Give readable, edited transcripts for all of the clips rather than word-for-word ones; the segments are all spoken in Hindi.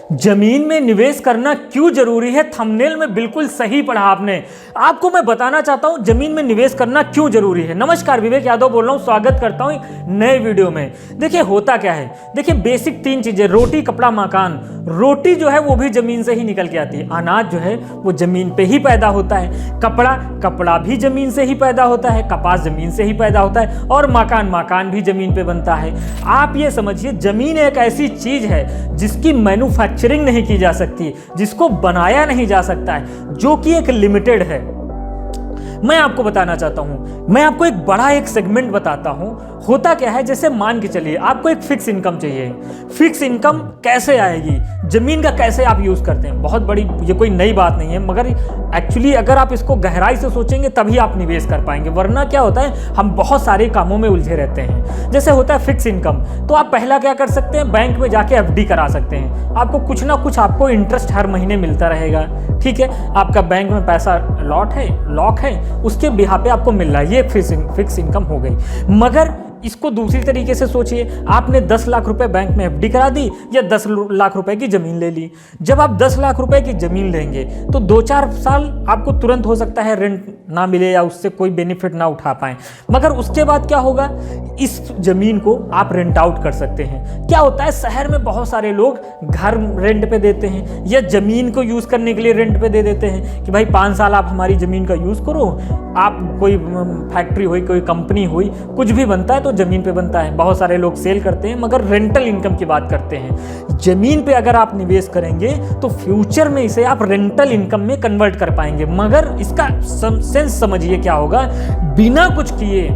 जमीन में निवेश करना क्यों जरूरी है? थंबनेल में बिल्कुल सही पढ़ा आपने। आपको मैं बताना चाहता हूं जमीन में निवेश करना क्यों जरूरी है। नमस्कार, विवेक यादव बोल रहा हूं, स्वागत करता हूं नए वीडियो में। देखिए होता क्या है, देखिए बेसिक 3 चीजें, रोटी कपड़ा मकान। रोटी जो है वो भी जमीन से ही निकल के आती है, अनाज जो है वो जमीन पे ही पैदा होता है, कपड़ा भी जमीन से ही पैदा होता है, कपास जमीन से ही पैदा होता है, और मकान भी जमीन पे बनता है। आप ये समझिए जमीन एक ऐसी चीज है जिसकी मैन्युफैक्चरिंग नहीं की जा सकती, जिसको बनाया नहीं जा सकता है, जो कि एक लिमिटेड है। मैं आपको बताना चाहता हूं, मैं आपको एक बड़ा सेगमेंट बताता हूं। होता क्या है, जैसे मान के चलिए आपको एक फिक्स इनकम चाहिए। फिक्स इनकम कैसे आएगी, जमीन का कैसे आप यूज करते हैं, बहुत बड़ी ये कोई नई बात नहीं है, मगर एक्चुअली अगर आप इसको गहराई से सोचेंगे तभी आप निवेश कर पाएंगे। वरना क्या होता है, हम बहुत सारे कामों में उलझे रहते हैं। जैसे होता है फिक्स इनकम, तो आप पहला क्या कर सकते हैं, बैंक में जाके एफडी करा सकते हैं। आपको कुछ ना कुछ आपको इंटरेस्ट हर महीने मिलता रहेगा, ठीक है। आपका बैंक में पैसा लॉक है, उसके बिहाफ पे आपको मिल रहा है, ये फिक्स इनकम हो गई। मगर इसको दूसरी तरीके से सोचिए, आपने 10 लाख रुपए बैंक में एफडी करा दी या 10 लाख रुपए की जमीन ले ली। जब आप 10 लाख रुपए की जमीन लेंगे तो 2-4 साल आपको तुरंत हो सकता है रेंट ना मिले या उससे कोई बेनिफिट ना उठा पाए, मगर उसके बाद क्या होगा, इस जमीन को आप रेंट आउट कर सकते हैं। क्या होता है, शहर में बहुत सारे लोग घर रेंट पे देते हैं या जमीन को यूज करने के लिए रेंट पे दे देते हैं कि भाई 5 साल आप हमारी जमीन का यूज करो। आप कोई फैक्ट्री हुई, कोई कंपनी हुई, कुछ भी बनता है तो जमीन पे बनता है। बहुत सारे लोग सेल करते हैं, मगर रेंटल इनकम की बात करते हैं। जमीन पे अगर आप निवेश करेंगे तो फ्यूचर में इसे आप रेंटल इनकम में कन्वर्ट कर पाएंगे। मगर इसका सेंस समझिए क्या होगा, बिना कुछ किए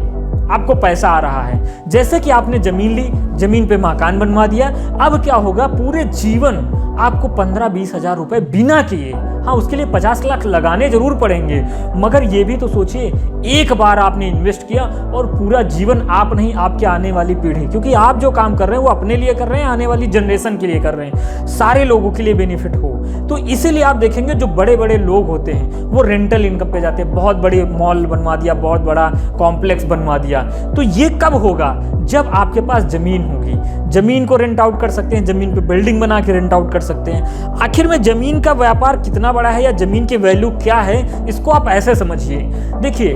आपको पैसा आ रहा है। जैसे कि आपने जमीन ली, जमीन पे मकान बनवा दिया, अब क्या होगा, पूरे जीवन आपको 15-20 हजार रुपए बिना किए, हाँ उसके लिए 50 लाख लगाने जरूर पड़ेंगे, मगर ये भी तो सोचिए, एक बार आपने इन्वेस्ट किया और पूरा जीवन आप नहीं, आपके आने वाली पीढ़ी, क्योंकि आप जो काम कर रहे हैं वो अपने लिए कर रहे हैं, आने वाली जनरेशन के लिए कर रहे हैं, सारे लोगों के लिए बेनिफिट हो। तो इसीलिए आप देखेंगे जो बड़े बड़े लोग होते हैं वो रेंटल इनकम पे जाते हैं। बहुत बड़ी मॉल बनवा दिया, बहुत बड़ा कॉम्प्लेक्स बनवा दिया। तो ये कब होगा, जब आपके पास जमीन होगी। जमीन को रेंट आउट कर सकते हैं, जमीन पे बिल्डिंग बना के रेंट आउट कर सकते हैं। आखिर में जमीन का व्यापार कितना बड़ा है या जमीन की वैल्यू क्या है, इसको आप ऐसे समझिए। देखिए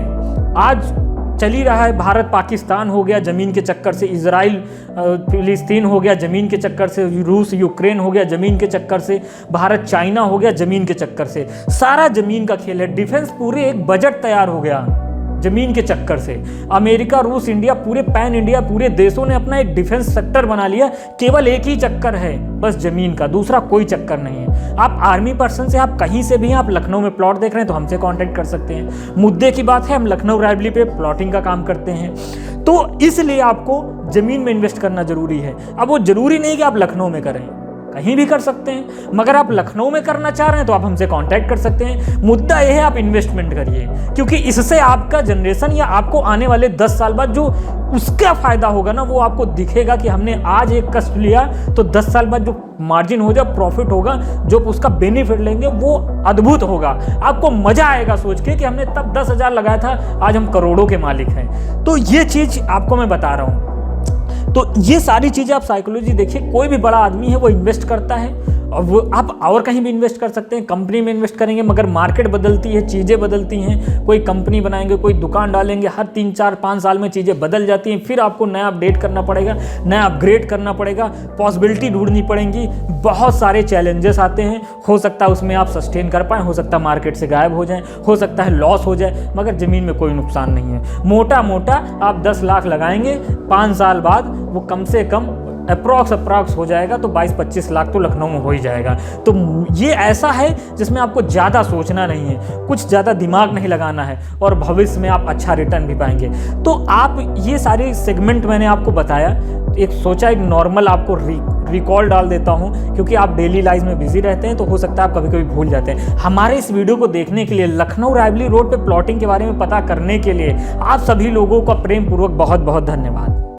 आज चल ही रहा है, भारत पाकिस्तान हो गया जमीन के चक्कर से, इजराइल फिलिस्तीन हो गया जमीन के चक्कर से, रूस यूक्रेन हो गया जमीन के चक्कर से, भारत चाइना हो गया जमीन के चक्कर से। सारा जमीन का खेल है। डिफेंस पूरे एक बजट तैयार हो गया जमीन के चक्कर से। अमेरिका, रूस, इंडिया, पूरे पैन इंडिया, पूरे देशों ने अपना एक डिफेंस सेक्टर बना लिया। केवल एक ही चक्कर है, बस जमीन का, दूसरा कोई चक्कर नहीं है। आप आर्मी पर्सन से, आप कहीं से भी, आप लखनऊ में प्लॉट देख रहे हैं तो हमसे कांटेक्ट कर सकते हैं। मुद्दे की बात है, हम लखनऊ रायबली पे प्लॉटिंग का काम करते हैं। तो इसलिए आपको जमीन में इन्वेस्ट करना जरूरी है। अब वो जरूरी नहीं कि आप लखनऊ में करें, कहीं भी कर सकते हैं, मगर आप लखनऊ में करना चाह रहे हैं तो आप हमसे कांटेक्ट कर सकते हैं। मुद्दा यह है आप इन्वेस्टमेंट करिए, क्योंकि इससे आपका जनरेशन या आपको आने वाले 10 साल बाद जो उसका फायदा होगा ना, वो आपको दिखेगा कि हमने आज एक कष्ट लिया तो 10 साल बाद जो मार्जिन हो जाए, प्रॉफिट होगा, जो उसका बेनिफिट लेंगे वो अद्भुत होगा। आपको मजा आएगा सोच के कि हमने तब 10,000 लगाया था, आज हम करोड़ों के मालिक हैं। तो ये चीज आपको मैं बता रहा हूं। तो ये सारी चीजें आप साइकोलॉजी देखिए, कोई भी बड़ा आदमी है वो इन्वेस्ट करता है, और वो आप और कहीं भी इन्वेस्ट कर सकते हैं, कंपनी में इन्वेस्ट करेंगे, मगर मार्केट बदलती है, चीज़ें बदलती हैं। कोई कंपनी बनाएंगे, कोई दुकान डालेंगे, हर 3-4-5 साल में चीज़ें बदल जाती हैं, फिर आपको नया अपडेट करना पड़ेगा, नया अपग्रेड करना पड़ेगा, पॉसिबिलिटी ढूंढनी पड़ेंगी, बहुत सारे चैलेंजेस आते हैं। हो सकता है उसमें आप सस्टेन कर पाएँ, हो सकता है मार्केट से गायब हो जाए, हो सकता है लॉस हो जाए, मगर ज़मीन में कोई नुकसान नहीं है। मोटा मोटा आप 10 लाख लगाएंगे, 5 साल बाद वो कम से कम अप्रॉक्स हो जाएगा, तो 22-25 लाख तो लखनऊ में हो ही जाएगा। तो ये ऐसा है जिसमें आपको ज़्यादा सोचना नहीं है, कुछ ज़्यादा दिमाग नहीं लगाना है, और भविष्य में आप अच्छा रिटर्न भी पाएंगे। तो आप ये सारे सेगमेंट मैंने आपको बताया, एक सोचा एक नॉर्मल आपको रिकॉल डाल देता हूं, क्योंकि आप डेली लाइफ में बिजी रहते हैं तो हो सकता है आप कभी कभी भूल जाते हैं। हमारे इस वीडियो को देखने के लिए, लखनऊ रायबली रोड पे प्लॉटिंग के बारे में पता करने के लिए आप सभी लोगों का प्रेम पूर्वक बहुत बहुत धन्यवाद।